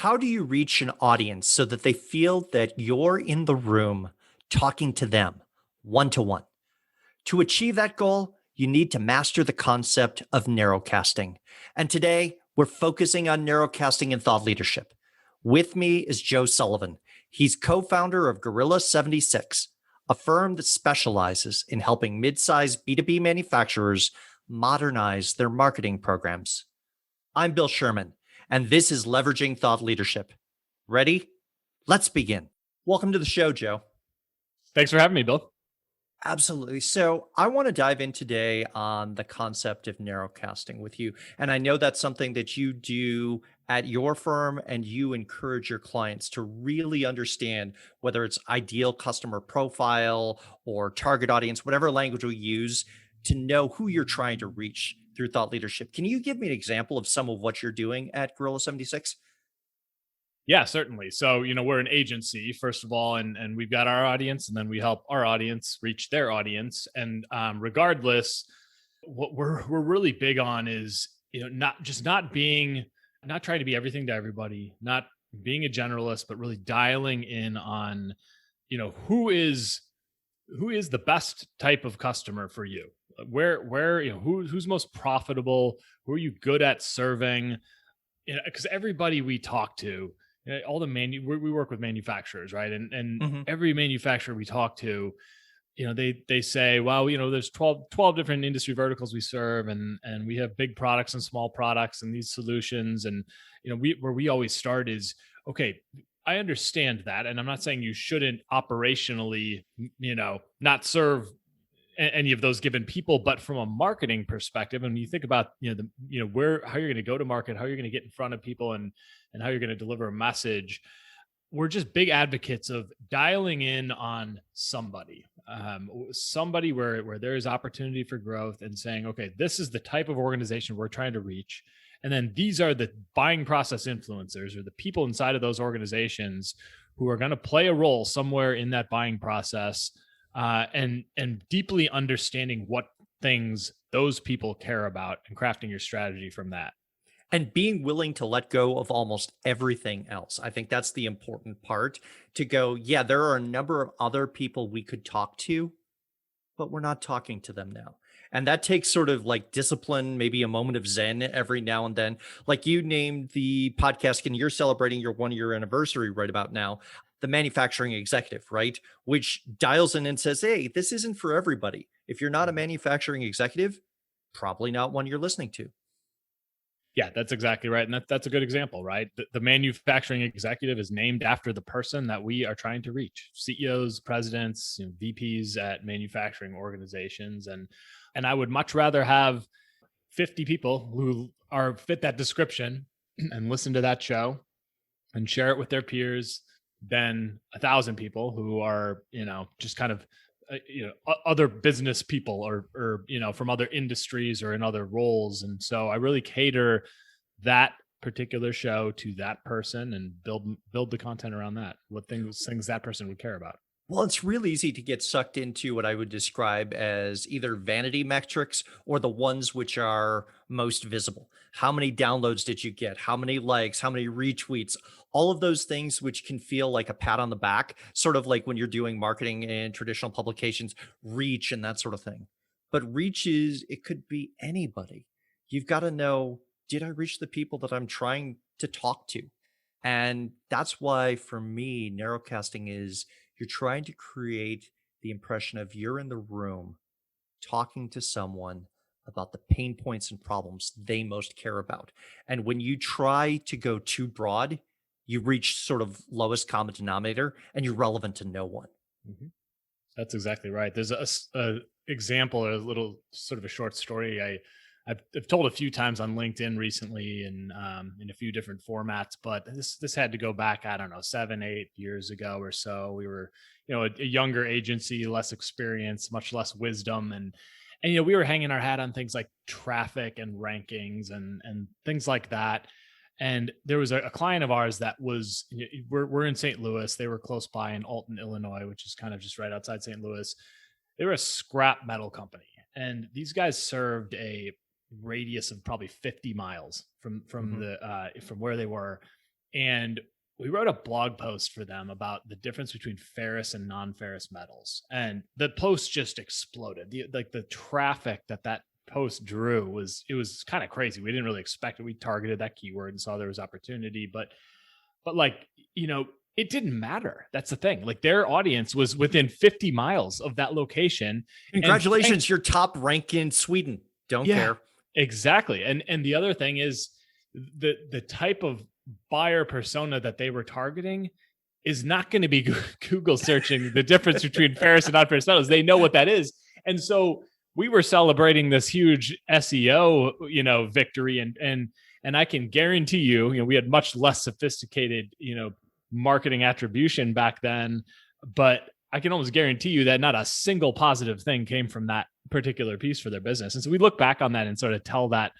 How do you reach an audience so that they feel that you're in the room talking to them one to one? To achieve that goal, you need to master the concept of narrowcasting. And today, we're focusing on narrowcasting and thought leadership. With me is Joe Sullivan. He's co founder of Gorilla 76, a firm that specializes in helping mid sized B2B manufacturers modernize their marketing programs. I'm Bill Sherman, and this is Leveraging Thought Leadership. Ready? Let's begin. Welcome to the show, Joe. Thanks for having me, Bill. Absolutely. So I want to dive in today on the concept of narrowcasting with you. And I know that's something that you do at your firm, and you encourage your clients to really understand whether it's ideal customer profile or target audience, whatever language we use, to know who you're trying to reach through thought leadership. Can you give me an example of some of what you're doing at Gorilla 76? Yeah, certainly. So, we're an agency, first of all, and we've got our audience, and then we help our audience reach their audience. And regardless, what we're really big on is, not trying to be everything to everybody, not being a generalist, but really dialing in on, who is the best type of customer for you? Where who's most profitable? Who are you good at serving? Because everybody we talk to, all the we work with manufacturers, right? And Mhm. every manufacturer we talk to, they say, well, there's 12 different industry verticals we serve, and we have big products and small products and these solutions. And, where we always start is, okay, I understand that. And I'm not saying you shouldn't operationally, not serve any of those given people, but from a marketing perspective, and you think about how you're going to go to market, how you're going to get in front of people, and how you're going to deliver a message, we're just big advocates of dialing in on somebody where there is opportunity for growth, and saying, okay, this is the type of organization we're trying to reach, and then these are the buying process influencers, or the people inside of those organizations who are going to play a role somewhere in that buying process, and deeply understanding what things those people care about, and crafting your strategy from that. And being willing to let go of almost everything else. I think that's the important part, to go, yeah, there are a number of other people we could talk to, but we're not talking to them now. And that takes sort of like discipline, maybe a moment of Zen every now and then. Like you named the podcast, and you're celebrating your 1 year anniversary right about now, the manufacturing executive, right? Which dials in and says, hey, this isn't for everybody. If you're not a manufacturing executive, probably not one you're listening to. Yeah, that's exactly right. And that's a good example, right? The manufacturing executive is named after the person that we are trying to reach: CEOs, presidents, VPs at manufacturing organizations. And I would much rather have 50 people who are fit that description and listen to that show and share it with their peers than 1,000 people who are, just kind of, other business people, or from other industries or in other roles. And so I really cater that particular show to that person, and build the content around that, what things that person would care about. Well, it's real easy to get sucked into what I would describe as either vanity metrics or the ones which are most visible. How many downloads did you get? How many likes? How many retweets? All of those things which can feel like a pat on the back, sort of like when you're doing marketing in traditional publications, reach and that sort of thing. But reach is, it could be anybody. You've got to know, did I reach the people that I'm trying to talk to? And that's why for me, narrowcasting is, you're trying to create the impression of you're in the room talking to someone about the pain points and problems they most care about. And when you try to go too broad, you reach sort of lowest common denominator, and you're relevant to no one. Mhm. That's exactly right. There's a example, or a little sort of a short story I've told a few times on LinkedIn recently, and in a few different formats. But this had to go back, I don't know, 7, 8 years ago or so. We were, a younger agency, less experience, much less wisdom, and we were hanging our hat on things like traffic and rankings and things like that. And there was a client of ours that was, we're in St. Louis. They were close by in Alton, Illinois, which is kind of just right outside St. Louis. They were a scrap metal company, and these guys served a radius of probably 50 miles from Mhm. the from where they were. And we wrote a blog post for them about the difference between ferrous and non-ferrous metals. And the post just exploded. The traffic that post drew was kind of crazy. We didn't really expect it. We targeted that keyword and saw there was opportunity, but like, it didn't matter. That's the thing. Like their audience was within 50 miles of that location. And Congratulations, you're top rank in Sweden. Don't yeah, care. exactly. And the other thing is the type of buyer persona that they were targeting is not going to be Google searching the difference between ferrous and non-ferrous metals. They know what that is. And so we were celebrating this huge SEO, victory. And I can guarantee we had much less sophisticated, marketing attribution back then, but I can almost guarantee you that not a single positive thing came from that particular piece for their business. And so we look back on that and sort of tell that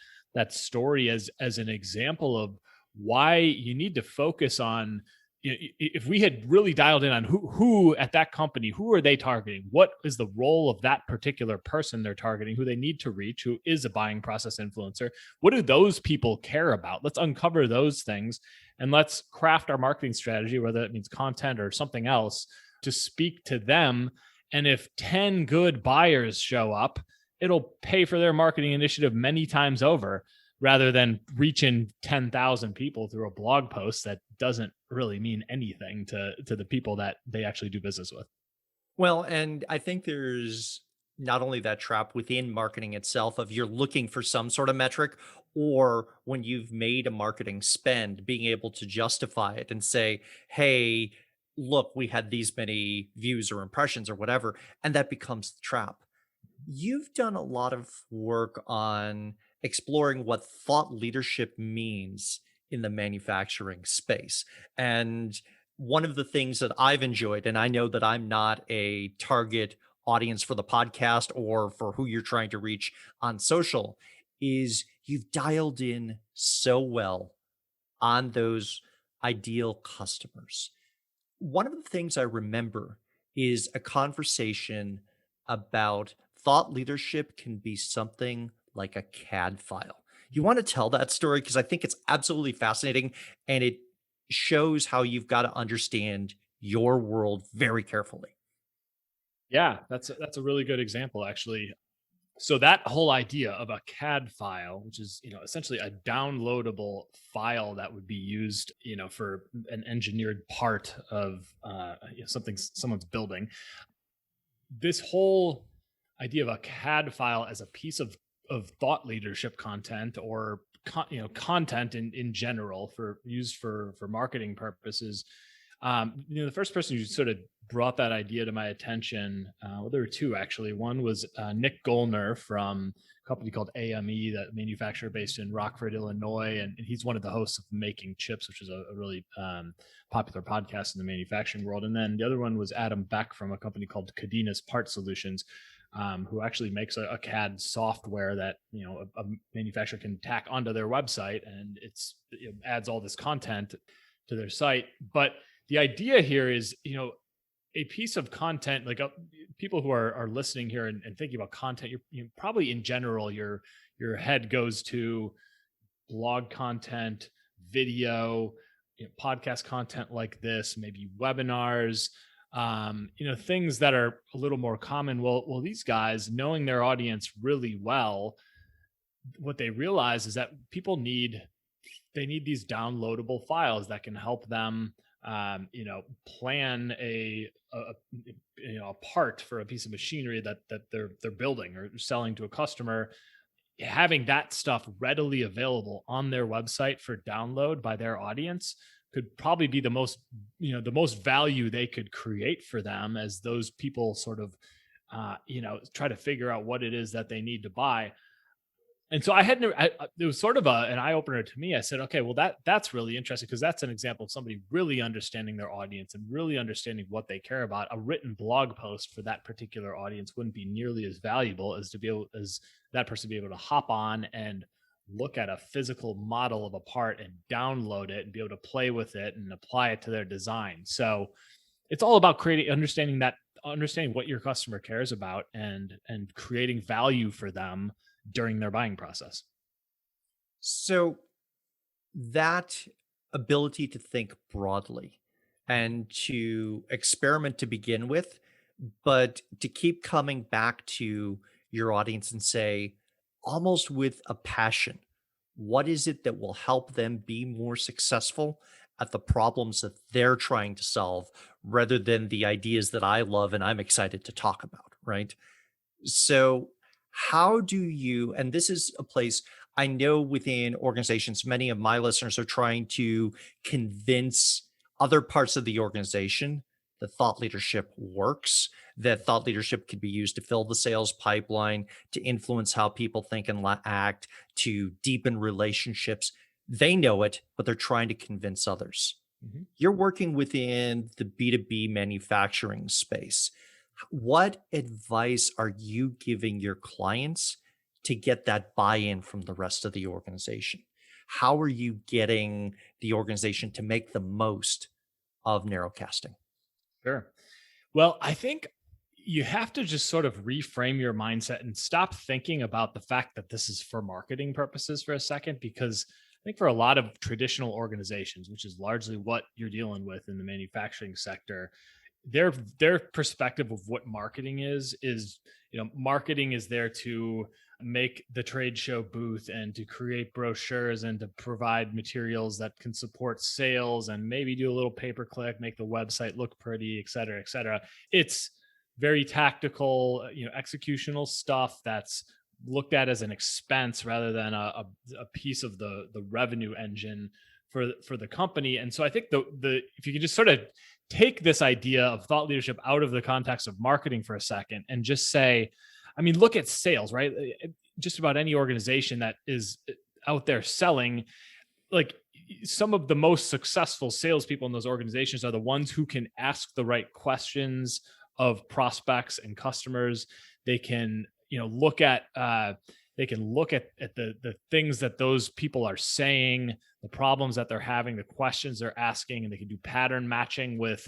story as an example of why you need to focus on, if we had really dialed in on who at that company, who are they targeting? What is the role of that particular person they're targeting, who they need to reach, who is a buying process influencer? What do those people care about? Let's uncover those things and let's craft our marketing strategy, whether it means content or something else, to speak to them. And if 10 good buyers show up, it'll pay for their marketing initiative many times over, rather than reaching 10,000 people through a blog post that doesn't really mean anything to the people that they actually do business with. Well, and I think there's not only that trap within marketing itself of you're looking for some sort of metric, or when you've made a marketing spend, being able to justify it and say, hey, look, we had these many views or impressions or whatever. And that becomes the trap. You've done a lot of work on exploring what thought leadership means in the manufacturing space. And one of the things that I've enjoyed, and I know that I'm not a target audience for the podcast or for who you're trying to reach on social, is you've dialed in so well on those ideal customers. One of the things I remember is a conversation about thought leadership can be something like a CAD file. You want to tell that story because I think it's absolutely fascinating and it shows how you've got to understand your world very carefully. Yeah, that's a really good example, actually. So that whole idea of a CAD file, which is essentially a downloadable file that would be used for an engineered part of something someone's building. This whole idea of a CAD file as a piece of thought leadership content, or content in general for used for marketing purposes. The first person who sort of brought that idea to my attention, well, there were two actually. One was Nick Gollner from a company called AME, that manufacturer based in Rockford, Illinois, and he's one of the hosts of Making Chips, which is a really popular podcast in the manufacturing world. And then the other one was Adam Beck from a company called Cadina's Part Solutions, who actually makes a CAD software that a manufacturer can tack onto their website, and it adds all this content to their site. But the idea here is, a piece of content, like people who are listening here and thinking about content, you probably in general, your head goes to blog content, video, podcast content like this, maybe webinars, things that are a little more common. Well, these guys, knowing their audience really well, what they realize is that people need these downloadable files that can help them plan a part for a piece of machinery that they're building or selling to a customer. Having that stuff readily available on their website for download by their audience could probably be the most value they could create for them, as those people sort of try to figure out what it is that they need to buy. And so it was sort of an eye opener to me. I said, okay, well, that's really interesting, because that's an example of somebody really understanding their audience and really understanding what they care about. A written blog post for that particular audience wouldn't be nearly as valuable as that person be able to hop on and look at a physical model of a part and download it and be able to play with it and apply it to their design. So it's all about understanding what your customer cares about and creating value for them during their buying process. So that ability to think broadly and to experiment to begin with, but to keep coming back to your audience and say, almost with a passion, what is it that will help them be more successful at the problems that they're trying to solve rather than the ideas that I love and I'm excited to talk about, right? So, how do you, and this is a place I know within organizations, many of my listeners are trying to convince other parts of the organization that thought leadership works, that thought leadership could be used to fill the sales pipeline, to influence how people think and act, to deepen relationships. They know it, but they're trying to convince others. Mhm. You're working within the B2B manufacturing space. What advice are you giving your clients to get that buy-in from the rest of the organization? How are you getting the organization to make the most of narrowcasting? Sure. Well, I think you have to just sort of reframe your mindset and stop thinking about the fact that this is for marketing purposes for a second, because I think for a lot of traditional organizations, which is largely what you're dealing with in the manufacturing sector, their perspective of what marketing is, marketing is there to make the trade show booth and to create brochures and to provide materials that can support sales and maybe do a little pay per click, make the website look pretty, et cetera, et cetera. It's very tactical, executional stuff that's looked at as an expense rather than a piece of the revenue engine for the company. And so I think the if you could just sort of take this idea of thought leadership out of the context of marketing for a second and just say, I mean, look at sales, right? Just about any organization that is out there selling, like some of the most successful salespeople in those organizations are the ones who can ask the right questions of prospects and customers. They can, look at the things that those people are saying, the problems that they're having, the questions they're asking, and they can do pattern matching with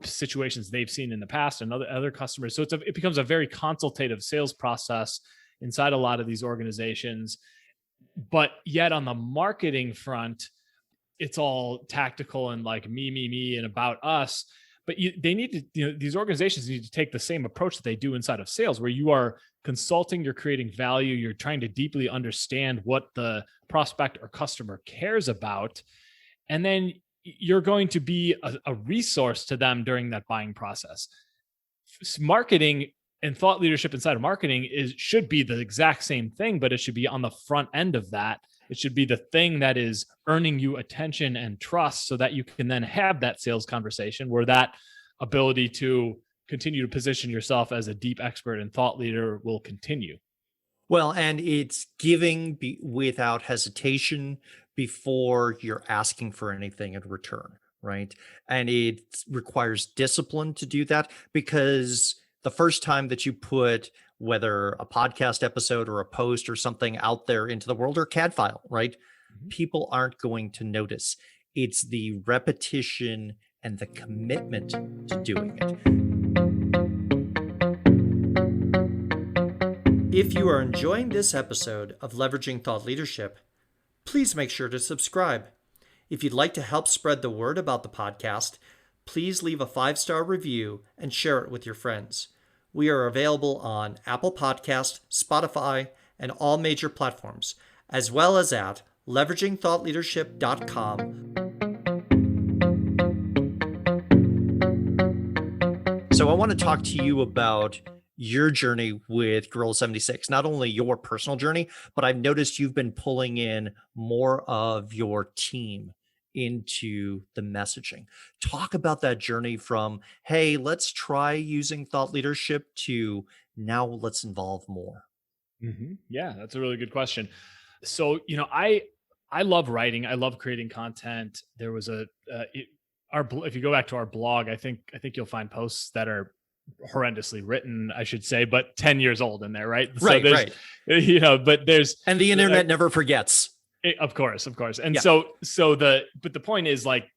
situations they've seen in the past and other customers. So it becomes a very consultative sales process inside a lot of these organizations. But yet on the marketing front, it's all tactical and like me, and about us. But they need to, these organizations need to take the same approach that they do inside of sales, where you are consulting, you're creating value, you're trying to deeply understand what the prospect or customer cares about. And then you're going to be a resource to them during that buying process. Marketing and thought leadership inside of marketing should be the exact same thing, but it should be on the front end of that. It should be the thing that is earning you attention and trust so that you can then have that sales conversation where that ability to continue to position yourself as a deep expert and thought leader will continue. Well, and it's giving without hesitation before you're asking for anything in return, right? And it requires discipline to do that because the first time that you put whether a podcast episode or a post or something out there into the world or a CAD file, right? Mhm. People aren't going to notice. It's the repetition and the commitment to doing it. If you are enjoying this episode of Leveraging Thought Leadership, please make sure to subscribe. If you'd like to help spread the word about the podcast, please leave a 5-star review and share it with your friends. We are available on Apple Podcast, Spotify, and all major platforms, as well as at leveragingthoughtleadership.com. So I want to talk to you about your journey with Gorilla 76, not only your personal journey, but I've noticed you've been pulling in more of your team into the messaging. Talk about that journey from, hey, let's try using thought leadership to now let's involve more. Yeah, that's a really good question. So, I love writing. I love creating content. There was if you go back to our blog, I think you'll find posts that are horrendously written, I should say, but 10 years old in there, right? So Right, there's, right. but there's, And the internet never forgets. of course, of course. And Yeah. but the point is like,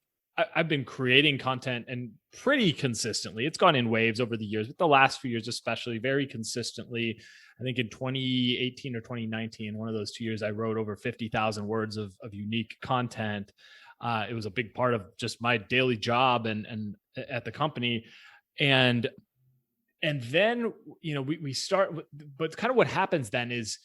I've been creating content and pretty consistently. It's gone in waves over the years, but the last few years, especially very consistently. I think in 2018 or 2019, one of those 2 years, I wrote over 50,000 words of unique content. It was a big part of just my daily job and at the company. And then, we start, but kind of what happens then is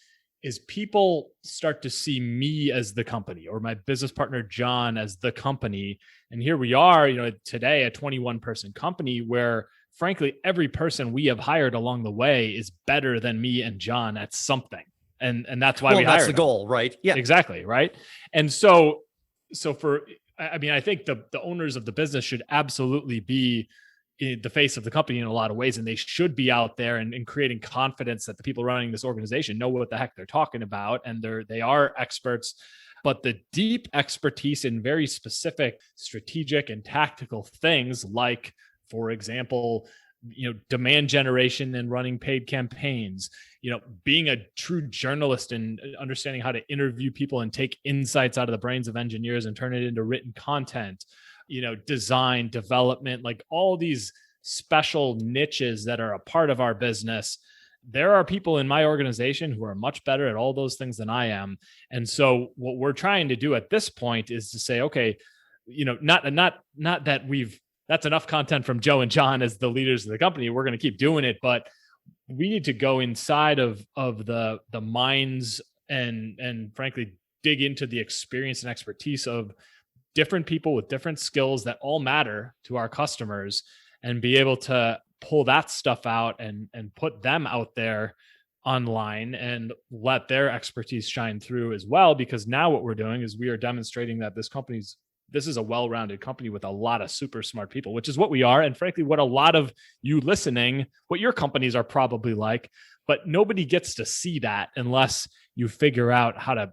people start to see me as the company, or my business partner Jon as the company. And here we are, today, a 21-person company where frankly every person we have hired along the way is better than me and Jon at something. And that's why Well, we that's hired the them. goal, right? Yeah. Exactly, right? And so for, I mean, I think the owners of the business should absolutely be the face of the company in a lot of ways, and they should be out there and creating confidence that the people running this organization know what the heck they're talking about, and they are experts. But the deep expertise in very specific strategic and tactical things, like, for example, demand generation and running paid campaigns, being a true journalist and understanding how to interview people and take insights out of the brains of engineers and turn it into written content, design, development, like all these special niches that are a part of our business. There are people in my organization who are much better at all those things than I am. And so what we're trying to do at this point is to say, okay, not that that's enough content from Joe and Jon as the leaders of the company. We're going to keep doing it, but we need to go inside of the minds and frankly dig into the experience and expertise of different people with different skills that all matter to our customers, and be able to pull that stuff out and put them out there online and let their expertise shine through as well. Because now what we're doing is we are demonstrating that this is a well-rounded company with a lot of super smart people, which is what we are. And frankly, what a lot of you listening, what your companies are probably like, but nobody gets to see that unless you figure out how to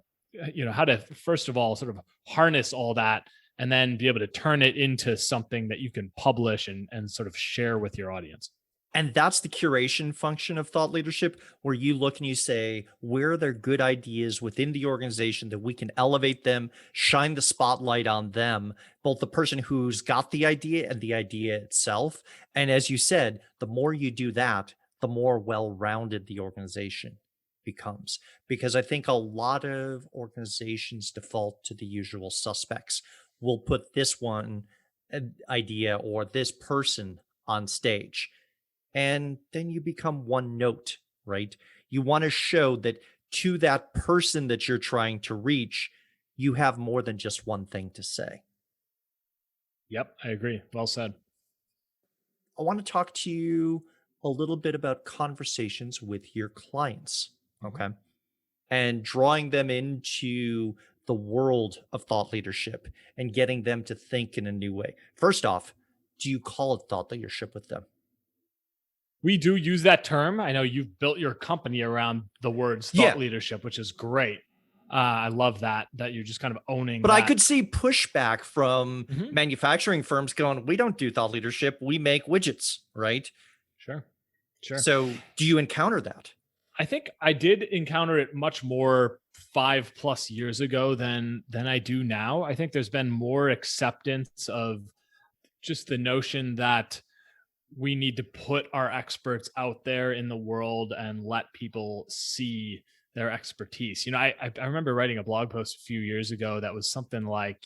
first of all, sort of harness all that and then be able to turn it into something that you can publish and sort of share with your audience. And that's the curation function of thought leadership, where you look and you say, where are there good ideas within the organization that we can elevate them, shine the spotlight on them, both the person who's got the idea and the idea itself. And as you said, the more you do that, the more well-rounded the organization becomes. Because I think a lot of organizations default to the usual suspects. We'll put this one idea or this person on stage, and then you become one note, right? You want to show that to that person that you're trying to reach, you have more than just one thing to say. Yep, I agree. Well said. I want to talk to you a little bit about conversations with your clients, Mhm. okay? And drawing them into the world of thought leadership and getting them to think in a new way. First off, do you call it thought leadership with them? We do use that term. I know you've built your company around the words thought Yeah, leadership, which is great. I love that you're just kind of owning but I that. could see pushback from Mhm. manufacturing firms going, we don't do thought leadership, we make widgets, right? Sure. Sure. So do you encounter that? I think I did encounter it much more 5+ years ago than I do now. I think there's been more acceptance of just the notion that we need to put our experts out there in the world and let people see their expertise. I remember writing a blog post a few years ago that was something like,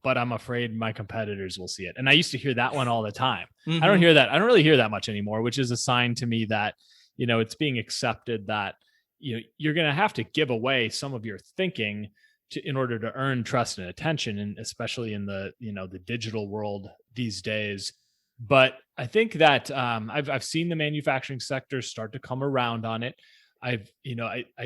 but I'm afraid my competitors will see it. And I used to hear that one all the time. Hmm. I don't really hear that much anymore, which is a sign to me that, it's being accepted that, you're going to have to give away some of your thinking in order to earn trust and attention, and especially in the digital world these days. But I think that I've seen the manufacturing sector start to come around on it. I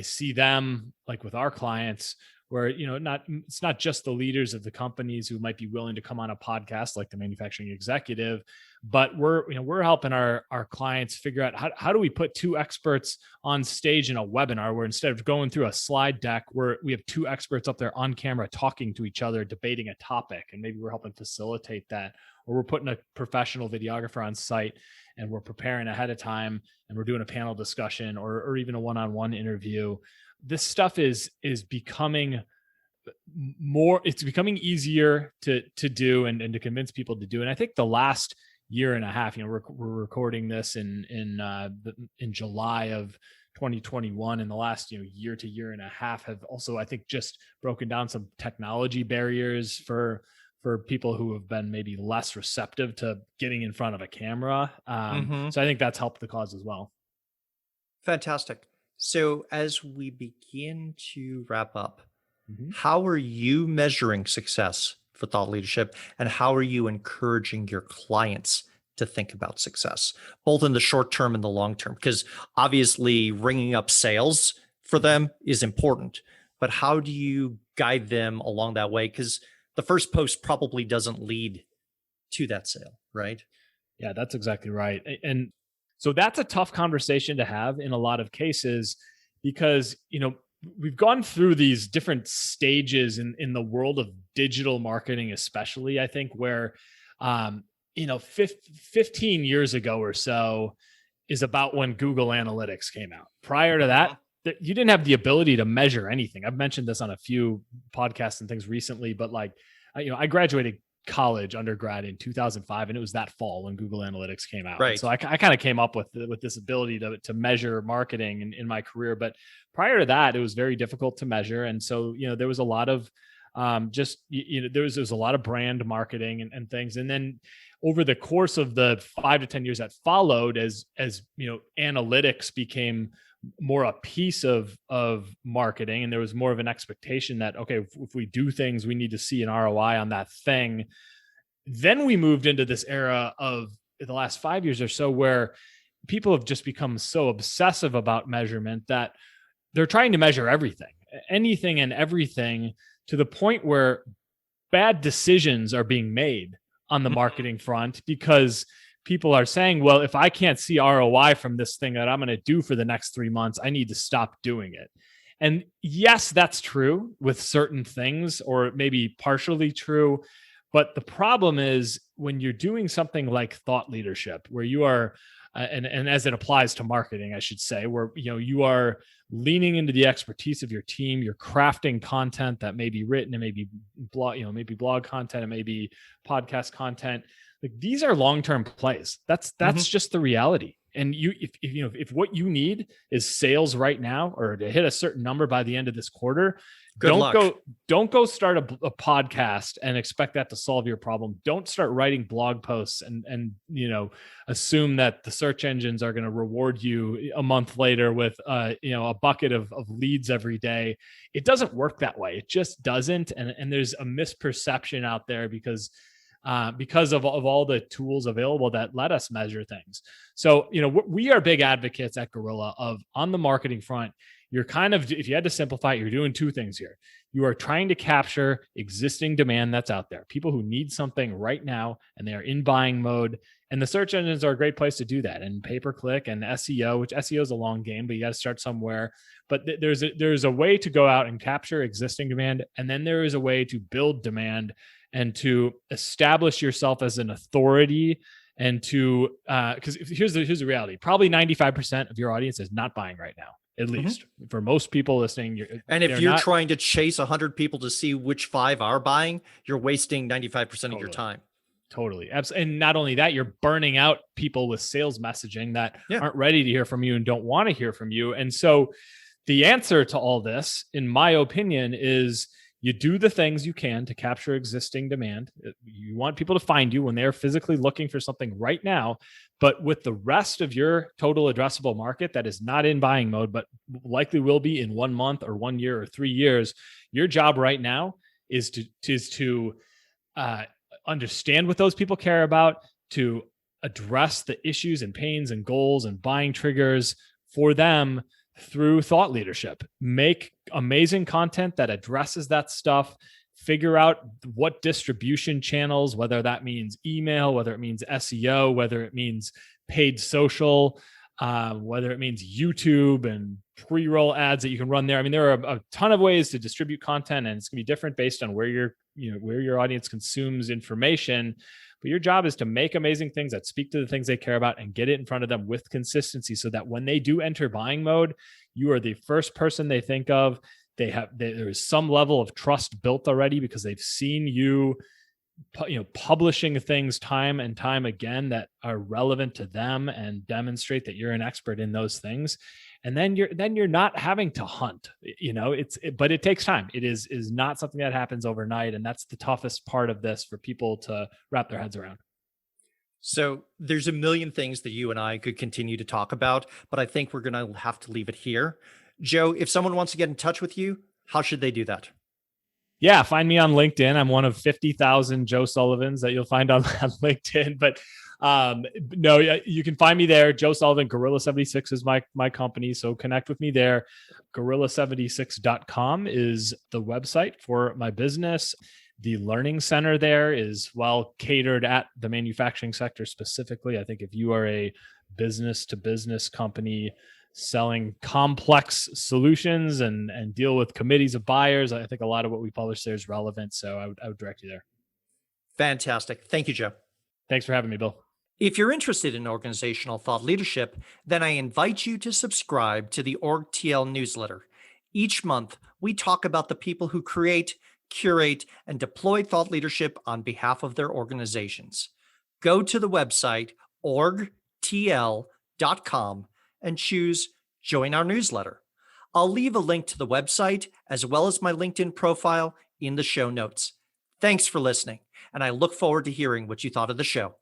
see them, like with our clients, where it's not just the leaders of the companies who might be willing to come on a podcast like the manufacturing executive, but we're helping our clients figure out how do we put two experts on stage in a webinar, where instead of going through a slide deck, we have two experts up there on camera talking to each other, debating a topic, and maybe we're helping facilitate that, or we're putting a professional videographer on site and we're preparing ahead of time and we're doing a panel discussion or even a one-on-one interview. This stuff is becoming it's becoming easier to do and to convince people to do. And I think the last year and a half, we're recording this in July of 2021, and the last year to year and a half have also, I think, just broken down some technology barriers for for people who have been maybe less receptive to getting in front of a camera. Hmm. So I think that's helped the cause as well. Fantastic. So as we begin to wrap up, Mhm. how are you measuring success for thought leadership, and how are you encouraging your clients to think about success, both in the short term and the long term? Because obviously, ringing up sales for Mhm. them is important, but how do you guide them along that way? Because the first post probably doesn't lead to that sale, right? Yeah, that's exactly right. And so that's a tough conversation to have in a lot of cases because, we've gone through these different stages in the world of digital marketing, especially, I think, where, 15 years ago or so is about when Google Analytics came out. Prior to that, Mhm. you didn't have the ability to measure anything. I've mentioned this on a few podcasts and things recently, but like, I graduated college undergrad in 2005, and it was that fall when Google Analytics came out. And so Right. I kind of came up with this ability to measure marketing in my career. But prior to that, it was very difficult to measure, and so there was a lot of there was a lot of brand marketing and things, and then over the course of the 5 to 10 years that followed, as analytics became more a piece of marketing, and there was more of an expectation that, okay, if we do things, we need to see an ROI on that thing. Then we moved into this era of the last 5 years or so where people have just become so obsessive about measurement that they're trying to measure everything, anything and everything, to the point where bad decisions are being made on the Mhm. marketing front because people are saying, well, if I can't see ROI from this thing that I'm going to do for the next 3 months, I need to stop doing it. And yes, that's true with certain things, or maybe partially true. But the problem is when you're doing something like thought leadership, where you are, and as it applies to marketing, I should say, where you are leaning into the expertise of your team, you're crafting content that may be written, and maybe maybe blog content, and maybe podcast content. Like, these are long-term plays. That's Mhm. just the reality. And if what you need is sales right now, or to hit a certain number by the end of this quarter, Good don't luck. go don't go start a podcast and expect that to solve your problem. Don't start writing blog posts and assume that the search engines are going to reward you a month later with a bucket of leads every day. It doesn't work that way. It just doesn't. And there's a misperception out there because of all the tools available that let us measure things. So, we are big advocates at Gorilla of, on the marketing front, you're kind of, if you had to simplify it, you're doing two things here. You are trying to capture existing demand that's out there, people who need something right now and they are in buying mode. And the search engines are a great place to do that. And pay per click and SEO, which SEO is a long game, but you got to start somewhere. But there's a way to go out and capture existing demand, and then there is a way to build demand and to establish yourself as an authority, and to because here's the reality: probably 95% of your audience is not buying right now. At Mhm. least for most people listening, And if they're you're not. trying to chase 100 people to see which 5 are buying, you're wasting 95% of your Totally. time. Totally. And not only that, you're burning out people with sales messaging that Yeah. aren't ready to hear from you and don't want to hear from you. And so the answer to all this, in my opinion, is you do the things you can to capture existing demand. You want people to find you when they're physically looking for something right now. But with the rest of your total addressable market that is not in buying mode, but likely will be in 1 month or 1 year or 3 years, your job right now is to uh, understand what those people care about, to address the issues and pains and goals and buying triggers for them through thought leadership. Make amazing content that addresses that stuff. Figure out what distribution channels, whether that means email, whether it means SEO, whether it means paid social, whether it means YouTube and pre-roll ads that you can run there. I mean, there are a ton of ways to distribute content, and it's going to be different based on where your audience consumes information. But your job is to make amazing things that speak to the things they care about and get it in front of them with consistency, so that when they do enter buying mode, you are the first person they think of. There is some level of trust built already because they've seen you publishing things time and time again that are relevant to them and demonstrate that you're an expert in those things. and then you're not having to hunt. But it takes time. It is not something that happens overnight, and that's the toughest part of this for people to wrap their heads around. So there's a million things that you and I could continue to talk about, but I think we're going to have to leave it here. Joe, if someone wants to get in touch with you, how should they do that? Yeah, find me on LinkedIn. I'm one of 50,000 Joe Sullivans that you'll find on LinkedIn. But no, you can find me there. Joe Sullivan, Gorilla 76 is my company. So connect with me there. Gorilla76.com is the website for my business. The learning center there is well catered at the manufacturing sector specifically. I think if you are a business to business company selling complex solutions and deal with committees of buyers, I think a lot of what we publish there is relevant. So I would direct you there. Fantastic. Thank you, Joe. Thanks for having me, Bill. If you're interested in organizational thought leadership, then I invite you to subscribe to the OrgTL newsletter. Each month, we talk about the people who create, curate, and deploy thought leadership on behalf of their organizations. Go to the website orgtl.com and choose Join Our Newsletter. I'll leave a link to the website as well as my LinkedIn profile in the show notes. Thanks for listening, and I look forward to hearing what you thought of the show.